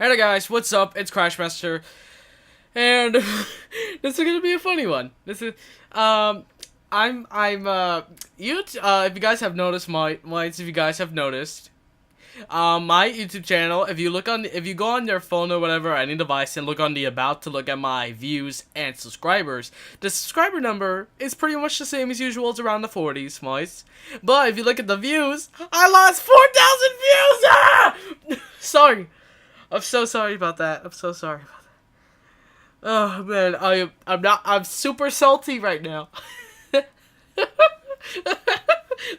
Hey guys, what's up? It's Crashmaster, and this is gonna be a funny one. This is, if you guys have noticed if you guys have noticed, my YouTube channel, if you go on your phone or whatever, any device, and look on the about to look at my views and subscribers, the subscriber number is pretty much the same as usual. It's around the 40s, mice. But if you look at the views, I lost 4,000 views! Ah! Sorry. I'm so sorry about that. I'm so sorry about that. Oh man, I'm super salty right now.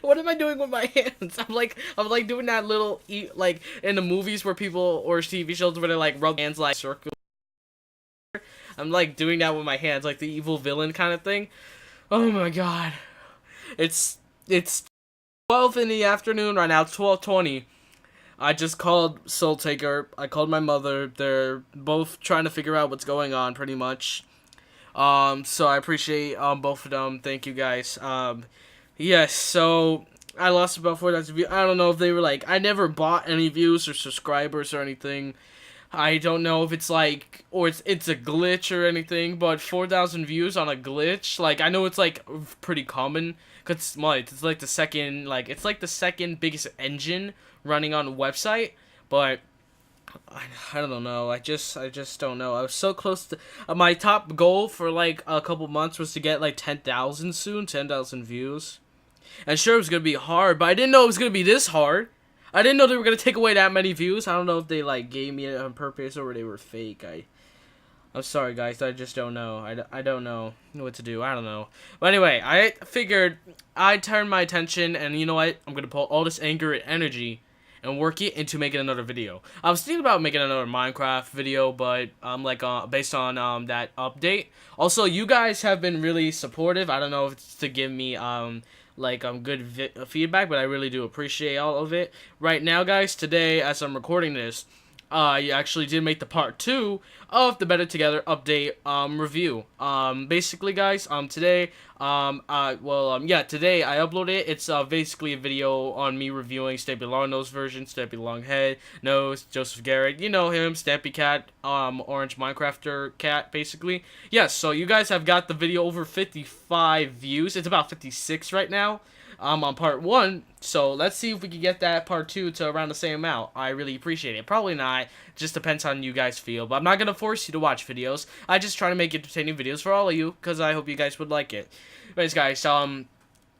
What am I doing with my hands? I'm like doing that little like in the movies where people or TV shows where they like rub hands like circle. I'm like doing that with my hands, like the evil villain kind of thing. Oh my god. It's 12 in the afternoon right now. It's 12:20. I just called Soul Taker. I called my mother. They're both trying to figure out what's going on, pretty much. So I appreciate both of them. Thank you guys. Yes. So I lost about 4,000 views. I don't know if they were like I never bought any views or subscribers or anything. I don't know if it's like or it's a glitch or anything, but 4,000 views on a glitch, like I know it's like pretty common cuz it's like it's like the second biggest engine running on a website, but I don't know. I just don't know. I was so close to my top goal for like a couple months was to get like 10,000 soon, 10,000 views. And sure it was going to be hard, but I didn't know it was going to be this hard. I didn't know they were gonna take away that many views. I don't know if they like gave me it on purpose or they were fake. I'm sorry guys, I just don't know. I don't know what to do. I don't know. But anyway, I figured I'd turn my attention and you know what? I'm gonna pull all this anger and energy and work it into making another video. I was thinking about making another Minecraft video, but like based on that update. Also, you guys have been really supportive. I don't know if it's to give me good feedback, but I really do appreciate all of it. Right now, guys, today as I'm recording this, I actually did make the part 2 of the Better Together update review. Basically, guys, today today I uploaded it. It's basically a video on me reviewing Stampy Longnose version, Stampy Longhead Nose, Joseph Garrett, you know him, Stampy Cat, Orange Minecrafter Cat, basically. Yes, so you guys have got the video over 55 views. It's about 56 right now. On part 1, so let's see if we can get that part 2 to around the same amount. I really appreciate it. Probably not, just depends on you guys feel, but I'm not gonna force you to watch videos. I just try to make entertaining videos for all of you, because I hope you guys would like it. Anyways, guys,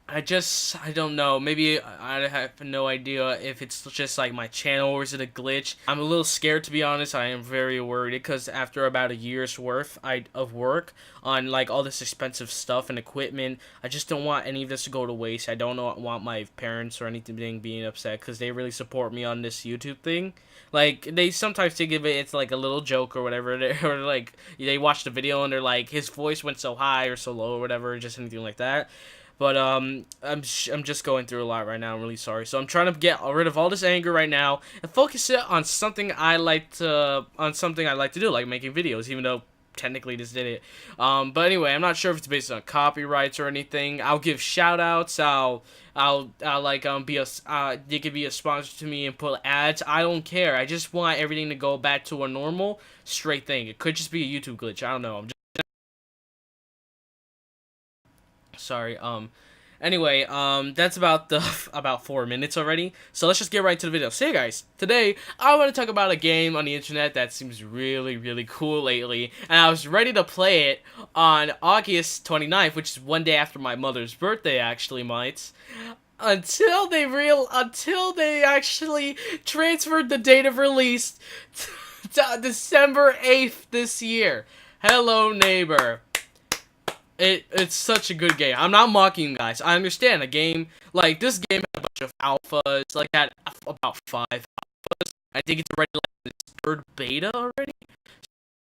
I don't know, maybe I have no idea if it's just like my channel or is it a glitch. I'm a little scared, to be honest. I am very worried because after about a year's worth of work on like all this expensive stuff and equipment, I just don't want any of this to go to waste. I don't want my parents or anything being upset because they really support me on this YouTube thing. Like, they sometimes think of it's like a little joke or whatever, or like they watch the video and they're like, his voice went so high or so low or whatever, just anything like that. But I'm just going through a lot right now. I'm really sorry. So I'm trying to get rid of all this anger right now and focus it on something I like to do, like making videos. Even though technically this did it. But anyway, I'm not sure if it's based on copyrights or anything. I'll give shout outs. I'll like you could be a sponsor to me and put ads. I don't care. I just want everything to go back to a normal straight thing. It could just be a YouTube glitch. I don't know. Sorry. Anyway, that's about about 4 minutes already. So let's just get right to the video. So, hey guys, today I want to talk about a game on the internet that seems really, really cool lately, and I was ready to play it on August 29th, which is one day after my mother's birthday, actually, mites. Until they actually transferred the date of release to December 8th this year. Hello, neighbor. It's such a good game. I'm not mocking you guys. I understand a game like this game had a bunch of alphas. Like had about 5 alphas. I think it's already like its 3rd beta already.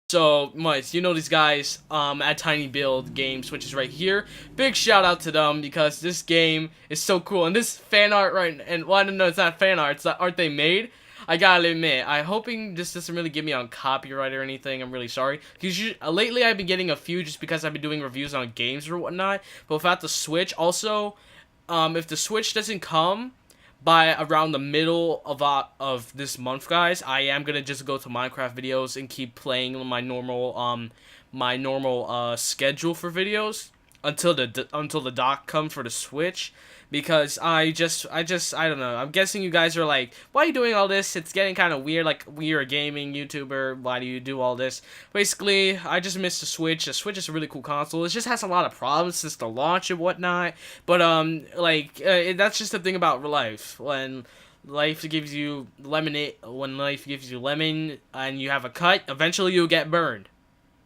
So, mice, you know these guys at Tiny Build Games, which is right here. Big shout out to them because this game is so cool. And this fan art no, it's not fan art. It's the art they made. I gotta admit, I'm hoping this doesn't really get me on copyright or anything. I'm really sorry. Because lately I've been getting a few just because I've been doing reviews on games or whatnot. But without the Switch, also, if the Switch doesn't come by around the middle of this month, guys, I am gonna just go to Minecraft videos and keep playing my normal schedule for videos until the dock comes for the Switch. Because I don't know. I'm guessing you guys are like, why are you doing all this? It's getting kind of weird. Like, you're a gaming YouTuber. Why do you do all this? Basically, I just missed the Switch. The Switch is a really cool console. It just has a lot of problems since the launch and whatnot. But that's just the thing about life. When life gives you lemon and you have a cut, eventually you'll get burned.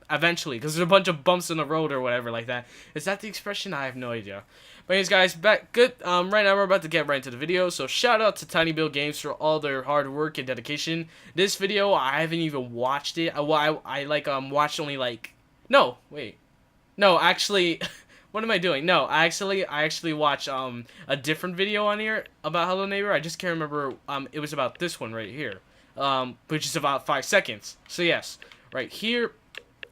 Eventually, because there's a bunch of bumps in the road or whatever like that. Is that the expression? I have no idea. But anyways, guys, good. Right now we're about to get right into the video. So shout out to tinyBuild Games for all their hard work and dedication. This video, I haven't even watched it. I watched only like, no, wait, no, actually, what am I doing? No, I actually watched a different video on here about Hello Neighbor. I just can't remember. It was about this one right here, which is about 5 seconds. So yes, right here.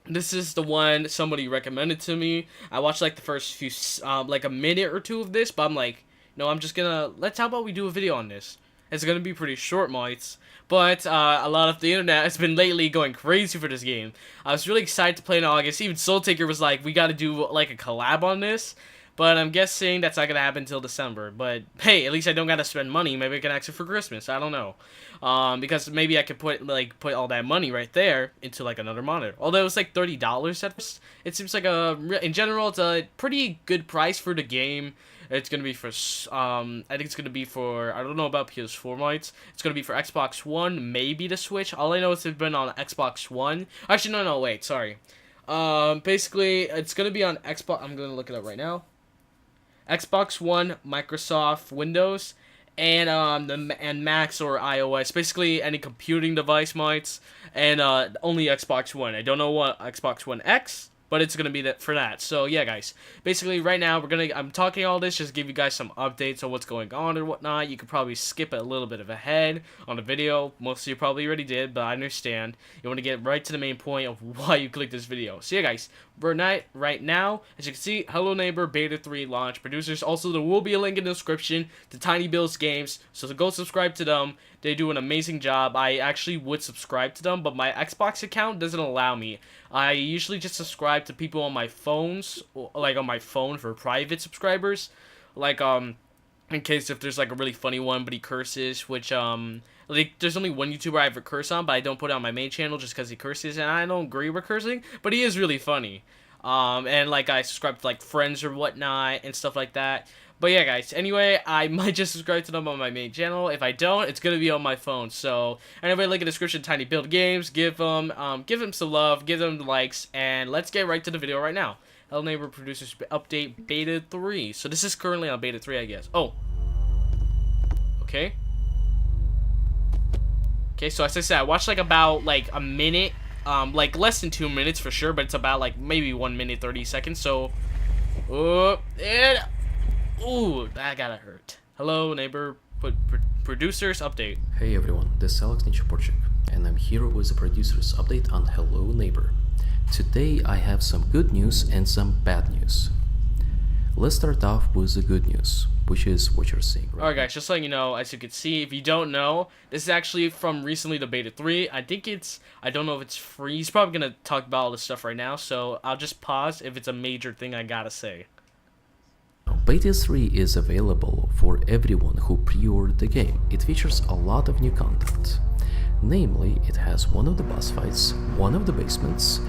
This is the one somebody recommended to me. I watched like the first few, like a minute or two of this, but I'm like, no, I'm just gonna, how about we do a video on this? It's gonna be pretty short, mates. But a lot of the internet has been lately going crazy for this game. I was really excited to play in August. Even Soul Taker was like, we gotta do like a collab on this. But I'm guessing that's not gonna happen until December. But hey, at least I don't gotta spend money. Maybe I can ask it for Christmas. I don't know. Because maybe I could put all that money right there into like another monitor. Although it was like $30 at first. It seems like in general it's a pretty good price for the game. It's gonna be for I think it's gonna be for, I don't know about PS4 mites. It's gonna be for Xbox One, maybe the Switch. All I know is it's been on Xbox One. Actually, no, wait, sorry. Basically it's gonna be on Xbox. I'm gonna look it up right now. Xbox One, Microsoft Windows, and Macs or iOS. Basically, any computing device mites, and only Xbox One. I don't know what Xbox One X, but it's gonna be that for that. So yeah, guys. Basically, right now I'm talking all this just to give you guys some updates on what's going on and whatnot. You could probably skip a little bit of ahead on the video. Most of you probably already did, but I understand. You want to get right to the main point of why you clicked this video. So yeah, guys. Right now, as you can see, Hello Neighbor Beta 3 launch producers. Also, there will be a link in the description to tinyBuild Games, so go subscribe to them. They do an amazing job. I actually would subscribe to them, but my Xbox account doesn't allow me. I usually just subscribe to people on my phones, like on my phone for private subscribers, like in case if there's like a really funny one but he curses, which like there's only one YouTuber I ever curse on, but I don't put it on my main channel just because he curses, and I don't agree with cursing, but he is really funny. And like I subscribe to like friends or whatnot and stuff like that. But yeah, guys, anyway, I might just subscribe to them on my main channel. If I don't, it's gonna be on my phone. So anyway, link in the description, tinyBuild Games. Give them some love, give them the likes, and let's get right to the video right now. Hello Neighbor Producers Update Beta 3. So this is currently on Beta 3, I guess. Oh. Okay. Okay, so as I said, I watched like about like a minute, like less than 2 minutes for sure, but it's about like maybe 1 minute 30 seconds. So, ooh, that gotta hurt. Hello Neighbor Producers Update. Hey everyone, this is Alex Nichoporchik, and I'm here with the Producers Update on Hello Neighbor. Today I have some good news and some bad news. Let's start off with the good news, which is what you're seeing right now. Alright guys, just letting you know, as you can see, if you don't know, this is actually from recently the Beta 3. I don't know if it's free. He's probably going to talk about all this stuff right now, so I'll just pause if it's a major thing I gotta say. Beta 3 is available for everyone who pre-ordered the game. It features a lot of new content. Namely, it has one of the boss fights, one of the basements,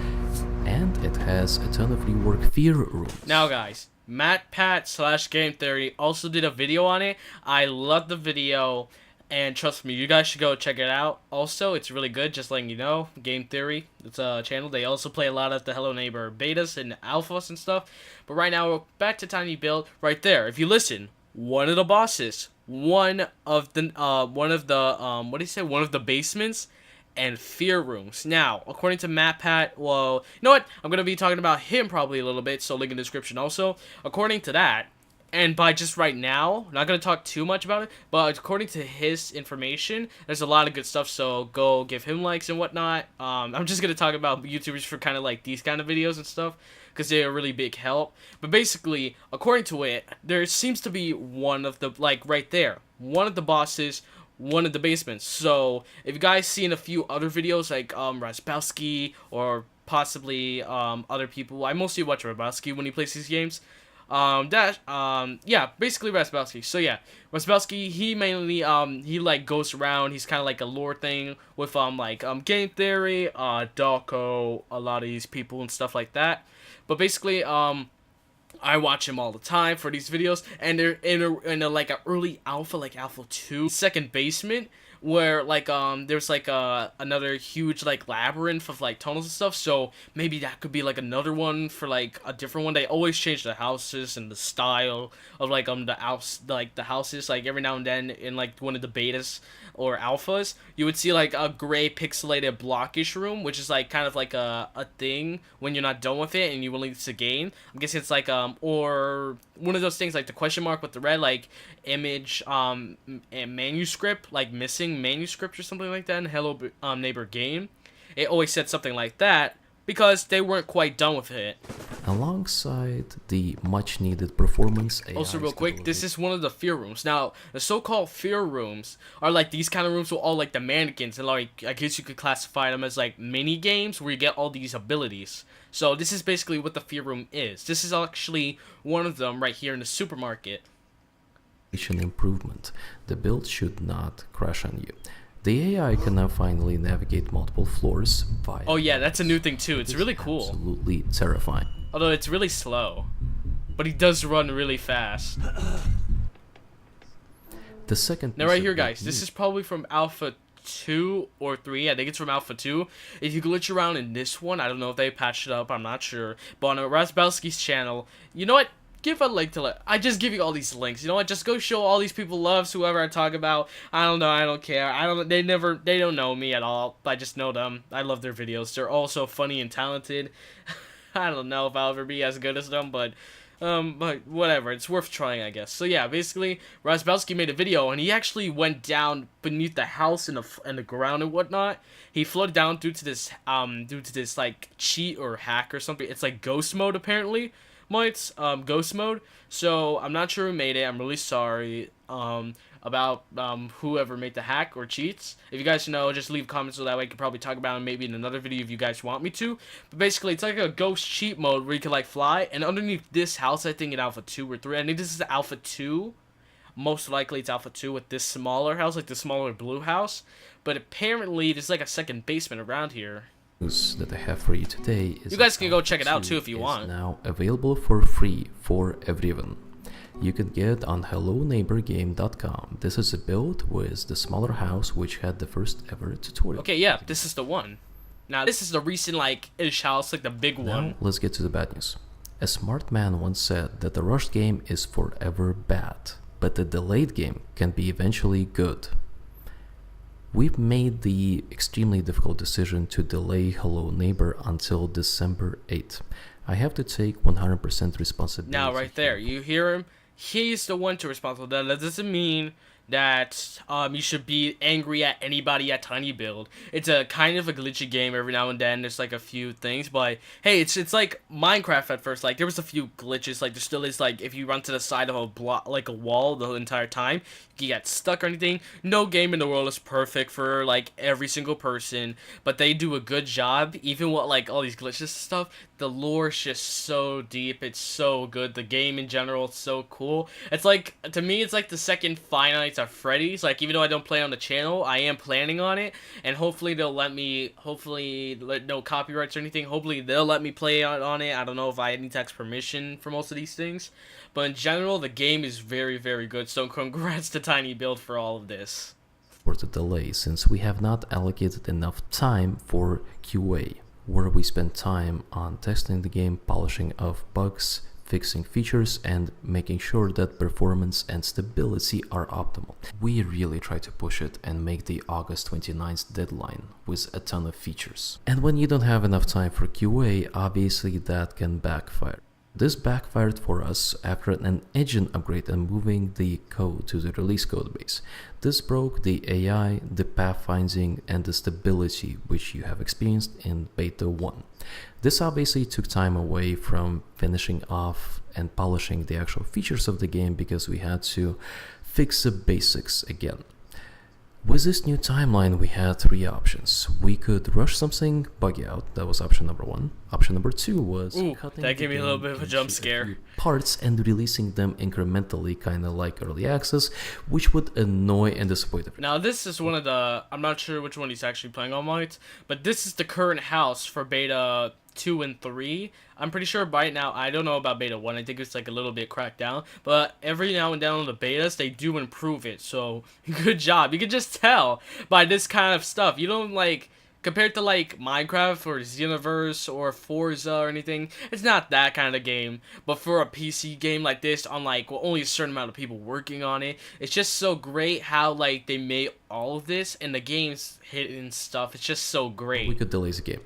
and it has a ton of rework fear rooms. Now guys, MatPat / Game Theory also did a video on it. I love the video, and trust me, you guys should go check it out. Also, it's really good, just letting you know. Game Theory, it's a channel. They also play a lot of the Hello Neighbor betas and alphas and stuff. But right now, we're back to tinyBuild. Right there, if you listen, one of the bosses, one of the basements and fear rooms. Now, according to MatPat, well, you know what? I'm gonna be talking about him probably a little bit, so link in the description also. According to that, And by just right now, not gonna talk too much about it, but according to his information, there's a lot of good stuff. So go give him likes and whatnot. I'm just gonna talk about YouTubers for kind of like these kind of videos and stuff, because they're a really big help. But basically, according to it, there seems to be one of the, like right there, one of the bosses, one of the basements. So if you guys seen a few other videos like Razbowski or possibly other people, I mostly watch Razbowski when he plays these games. Yeah, basically Razbowski. So yeah, Razbowski, he mainly he like goes around, he's kind of like a lore thing with game theory, Dawko, a lot of these people and stuff like that. But basically I watch him all the time for these videos, and they're in a like a early alpha, like alpha 2 second basement, where like there's like another huge like labyrinth of like tunnels and stuff. So maybe that could be like another one for like a different one. They always change the houses and the style of like the houses. Like every now and then in like one of the betas or alphas, you would see like a gray pixelated blockish room, which is like kind of like a thing when you're not done with it and you will need to gain. I'm guessing it's like or one of those things like the question mark with the red like image and manuscript, like missing manuscript or something like that in Hello Neighbor game. It always said something like that because they weren't quite done with it. Alongside the much needed performance AI Also real quick, this is one of the fear rooms. Now the so-called fear rooms are like these kind of rooms with all like the mannequins, and like I guess you could classify them as like mini games where you get all these abilities. So this is basically what the fear room is. This is actually one of them right here in the supermarket. Improvement. The build should not crash on you. The AI can now finally navigate multiple floors via... Oh yeah, that's a new thing too. It's really cool. Absolutely terrifying. Although it's really slow. But he does run really fast. The second... Now right here guys, this is probably from Alpha 2 or 3. I think it's from Alpha 2. If you glitch around in this one, I don't know if they patched it up, I'm not sure. But on Razbowski's channel, you know what? Give a link to it. I just give you all these links. You know what? Just go show all these people loves whoever I talk about. I don't know. I don't care. They don't know me at all. I just know them. I love their videos. They're all so funny and talented. I don't know if I'll ever be as good as them, but whatever. It's worth trying, I guess. So yeah, basically, Razbowski made a video, and he actually went down beneath the house in the ground and whatnot. He floated down due to this like cheat or hack or something. It's like ghost mode apparently. Ghost mode. So I'm not sure who made it. I'm really sorry about whoever made the hack or cheats. If you guys know, just leave comments so that way I could probably talk about it maybe in another video if you guys want me to. But basically, it's like a ghost cheat mode where you can like fly, and underneath this house, I think in Alpha 2 or 3, I think this is Alpha 2. Most likely it's Alpha 2 with this smaller house, like the smaller blue house. But apparently there's like a second basement around here. That I have for you today is you guys can go check it out too if you want. Now available for free for everyone. You can get on helloneighborgame.com. This is a build with the smaller house which had the first ever tutorial. Okay, yeah, this is the one. Now this is the recent like ish house, like the big one. Now let's get to the bad news. A smart man once said that the rushed game is forever bad, but the delayed game can be eventually good. We've made the extremely difficult decision to delay Hello Neighbor until December 8th. I have to take 100% responsibility. Now, right there, you hear him? He's the one to responsible. That doesn't mean that you should be angry at anybody at Tiny Build. It's a kind of a glitchy game every now and then. There's like a few things, but hey, it's like Minecraft at first. Like there was a few glitches. Like there still is, like if you run to the side of a block, like a wall the entire time, you get stuck or anything. No game in the world is perfect for like every single person, but they do a good job. Even with like all these glitches and stuff, the lore is just so deep. It's so good. The game in general is so cool. It's like, to me, it's like the second Five Nights at Freddy's. Like, even though I don't play on the channel, I am planning on it, and hopefully they'll let me, no copyrights or anything, hopefully they'll let me play on it. I don't know if I need to ask permission for most of these things, but in general, the game is very, very good, so congrats to Tiny Build for all of this. For the delay, since we have not allocated enough time for QA, where we spend time on testing the game, polishing of bugs, fixing features, and making sure that performance and stability are optimal. We really try to push it and make the August 29th deadline with a ton of features. And when you don't have enough time for QA, obviously that can backfire. This backfired for us after an engine upgrade and moving the code to the release codebase. This broke the AI, the pathfinding, and the stability which you have experienced in Beta 1. This obviously took time away from finishing off and polishing the actual features of the game because we had to fix the basics again. With this new timeline, we had three options. We could rush something buggy out. That was option number one. Option number two was cutting that gave me a little the bit of a game jump into scare. few parts and releasing them incrementally, kind of like early access, which would annoy and disappoint everyone. Now this is one of the, I'm not sure which one he's actually playing on Might, but this is the current house for Beta 2 and 3. I'm pretty sure right now, I don't know about Beta 1, I think it's like a little bit cracked down, but every now and then on the betas, they do improve it, so good job. You can just tell by this kind of stuff. You don't like, compared to like Minecraft or Xenoverse or Forza or anything, it's not that kind of game, but for a PC game like this, on like only a certain amount of people working on it, it's just so great how like they made all of this, and the game's hidden stuff, it's just so great. We could delay the game.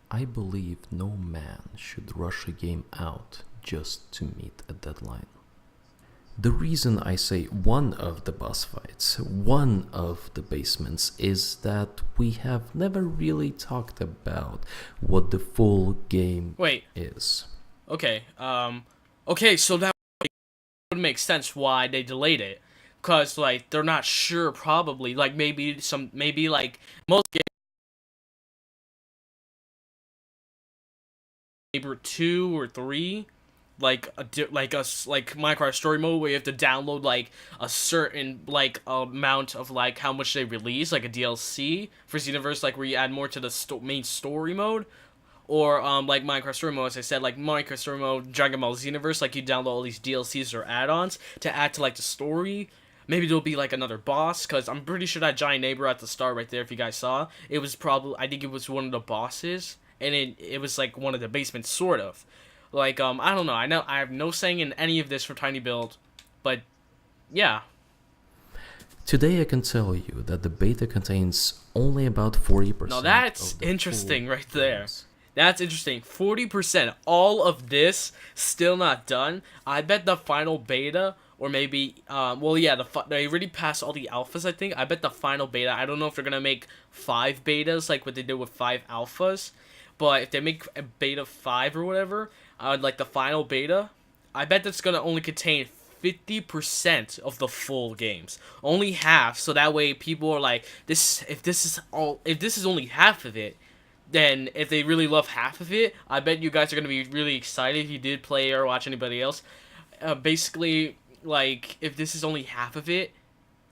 I believe no man should rush a game out just to meet a deadline. The reason I say one of the boss fights, one of the basements, is that we have never really talked about what the full game is. Okay, okay, so that would make sense why they delayed it. Cause like they're not sure, probably like maybe like most games. Neighbor 2 or 3, like Minecraft story mode where you have to download like a certain like amount of like how much they release, like a DLC for Xenoverse, like where you add more to the main story mode, or like Minecraft story mode, as I said, like Minecraft story mode, Dragon Ball Xenoverse, like you download all these DLCs or add-ons to add to like the story. Maybe there'll be like another boss, because I'm pretty sure that giant neighbor at the start right there, if you guys saw, it was probably, I think it was one of the bosses. And it was like one of the basements, sort of. Like, I don't know. I have no saying in any of this for TinyBuild, but yeah. Today I can tell you that the beta contains only about 40%. Now that's interesting right there. Games. That's interesting. 40%. All of this still not done. I bet the final beta, or maybe, well, yeah, they already passed all the alphas, I think. I bet the final beta, I don't know if they're gonna make 5 betas like what they did with 5 alphas. But if they make a beta 5 or whatever, like the final beta, I bet that's going to only contain 50% of the full games. Only half, so that way people are like, if this is only half of it, then if they really love half of it, I bet you guys are going to be really excited if you did play or watch anybody else. Basically, like, if this is only half of it,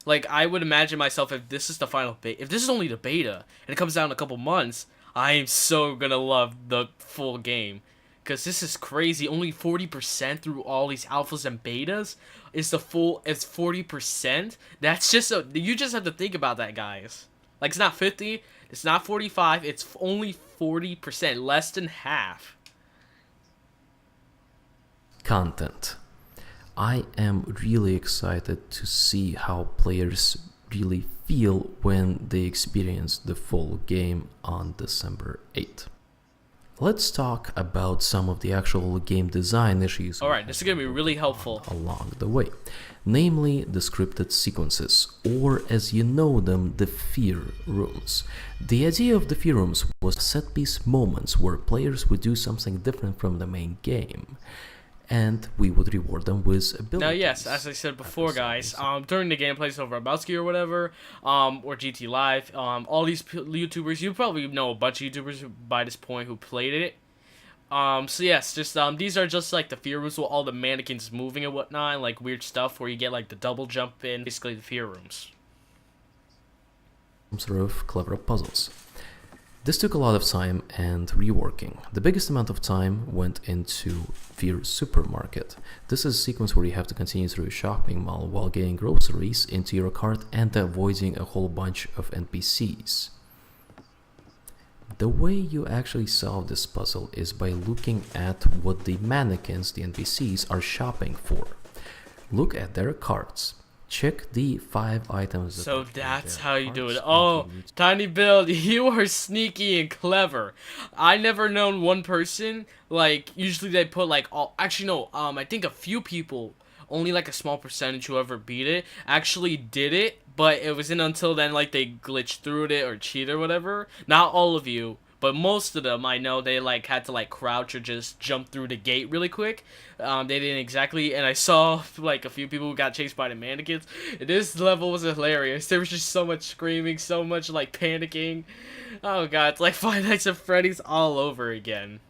like, I would imagine myself, if this is the final beta, if this is only the beta, and it comes out in a couple months, I am so gonna love the full game. Because this is crazy. Only 40% through all these alphas and betas is the full, it's 40%. That's just you just have to think about that, guys. Like, it's not 50, it's not 45, it's only 40%, less than half. Content. I am really excited to see how players really feel when they experience the full game on December 8th. Let's talk about some of the actual game design issues. Alright, this is going to be really helpful. Along the way. Namely, the scripted sequences, or as you know them, the fear rooms. The idea of the fear rooms was set-piece moments where players would do something different from the main game, and we would reward them with abilities. Now, yes, as I said before, guys, during the gameplays of Rabowski or whatever, or GT Live, all these YouTubers, you probably know a bunch of YouTubers by this point who played it. So yes, just these are just like the fear rooms with all the mannequins moving and whatnot, and like weird stuff where you get like the double jump in, basically the fear rooms. Some sort of clever puzzles. This took a lot of time and reworking. The biggest amount of time went into Fear Supermarket. This is a sequence where you have to continue through a shopping mall while getting groceries into your cart and avoiding a whole bunch of NPCs. The way you actually solve this puzzle is by looking at what the mannequins, the NPCs, are shopping for. Look at their carts. Check the 5 items. So are in that's their how you do carts it. and Oh, you need to- Tiny Build, you are sneaky and clever. I never known one person, like, usually they put, like, all, actually, no, I think a few people, only, like, a small percentage who ever beat it, actually did it, but it wasn't until then, like, they glitched through it or cheat or whatever. Not all of you. But most of them, I know they like had to like crouch or just jump through the gate really quick. They didn't exactly, and I saw like a few people who got chased by the mannequins. This level was hilarious. There was just so much screaming, so much like panicking. Oh god, it's like Five Nights at Freddy's all over again.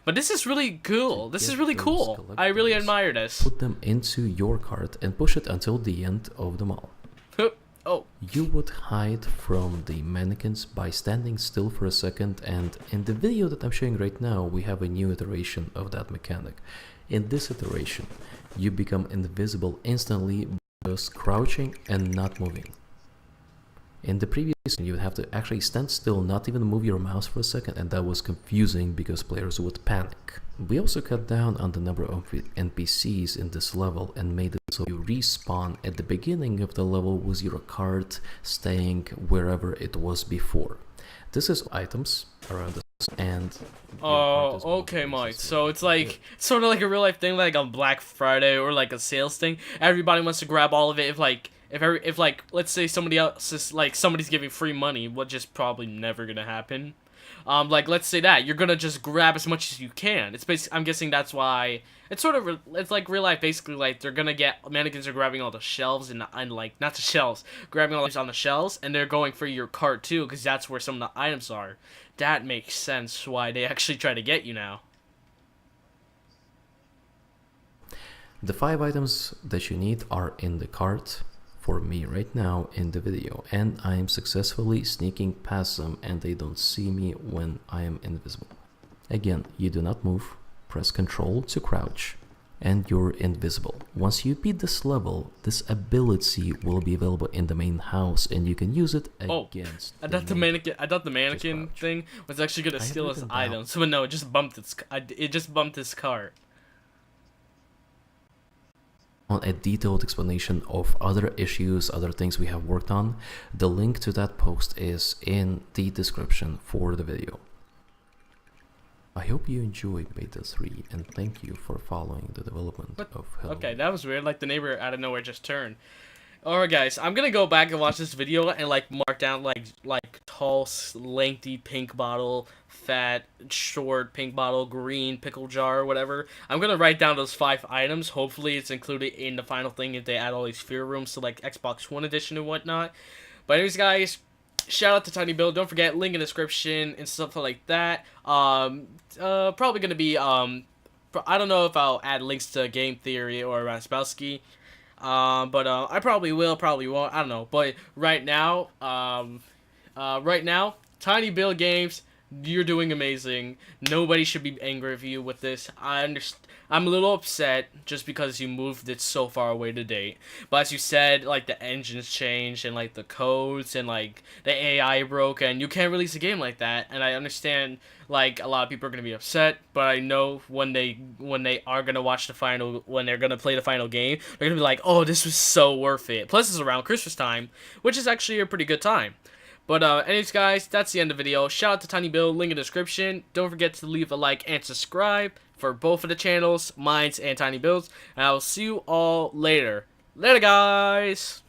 But this is really cool. This is get really those cool. I really collectibles, admire this. Put them into your cart and push it until the end of the mall. Oh, You would hide from the mannequins by standing still for a second, and in the video that I'm showing right now we have a new iteration of that mechanic. In this iteration you become invisible instantly by just crouching and not moving. In the previous you would have to actually stand still, not even move your mouse for a second, and that was confusing because players would panic. We also cut down on the number of NPCs in this level and made it so you respawn at the beginning of the level with your cart staying wherever it was before. This is items around us and oh, okay, Mike. So it's like sort of like a real life thing, like on Black Friday or like a sales thing. Everybody wants to grab all of it. If like let's say somebody else is like somebody's giving free money, which is probably never gonna happen. Like let's say that you're gonna just grab as much as you can. It's basically, I'm guessing that's why it's sort of it's like real life. Basically, like they're gonna get mannequins are grabbing all the shelves and like not the shelves, grabbing all the on the shelves, and they're going for your cart too, because that's where some of the items are. That makes sense why they actually try to get you now. the 5 items that you need are in the cart for me right now in the video, and I am successfully sneaking past them and they don't see me when I am invisible. Again, you do not move, press Ctrl to crouch, and you're invisible. Once you beat this level, this ability will be available in the main house and you can use it against I thought the mannequin crouch. thing was actually gonna I have steal his written down- items, but no, it just bumped his cart. On a detailed explanation of other issues, other things we have worked on, the link to that post is in the description for the video. I hope you enjoyed Beta 3 and thank you for following the development of Hello. Okay, that was weird. Like the neighbor out of nowhere just turned. Alright guys, I'm gonna go back and watch this video and like mark down like tall, lengthy pink bottle, fat, short pink bottle, green pickle jar, whatever. I'm gonna write down those 5 items. Hopefully it's included in the final thing if they add all these fear rooms to like Xbox One edition and whatnot. But anyways guys, shout out to Tiny Build. Don't forget, link in the description and stuff like that. Probably gonna be I don't know if I'll add links to Game Theory or Raspowski. But I probably will, probably won't. I don't know. But right now, Tiny Build Games, you're doing amazing. Nobody should be angry with you with this. I'm a little upset just because you moved it so far away to date. But as you said, like the engines changed and like the codes and like the AI broke, and you can't release a game like that. And I understand like a lot of people are gonna be upset, but I know when they are gonna watch the final, when they're gonna play the final game, they're gonna be like, oh, this was so worth it. Plus it's around Christmas time, which is actually a pretty good time. But anyways guys, that's the end of the video. Shout out to Tiny Build, link in the description. Don't forget to leave a like and subscribe for both of the channels, mine's and Tiny Build's. And I will see you all later. Later guys!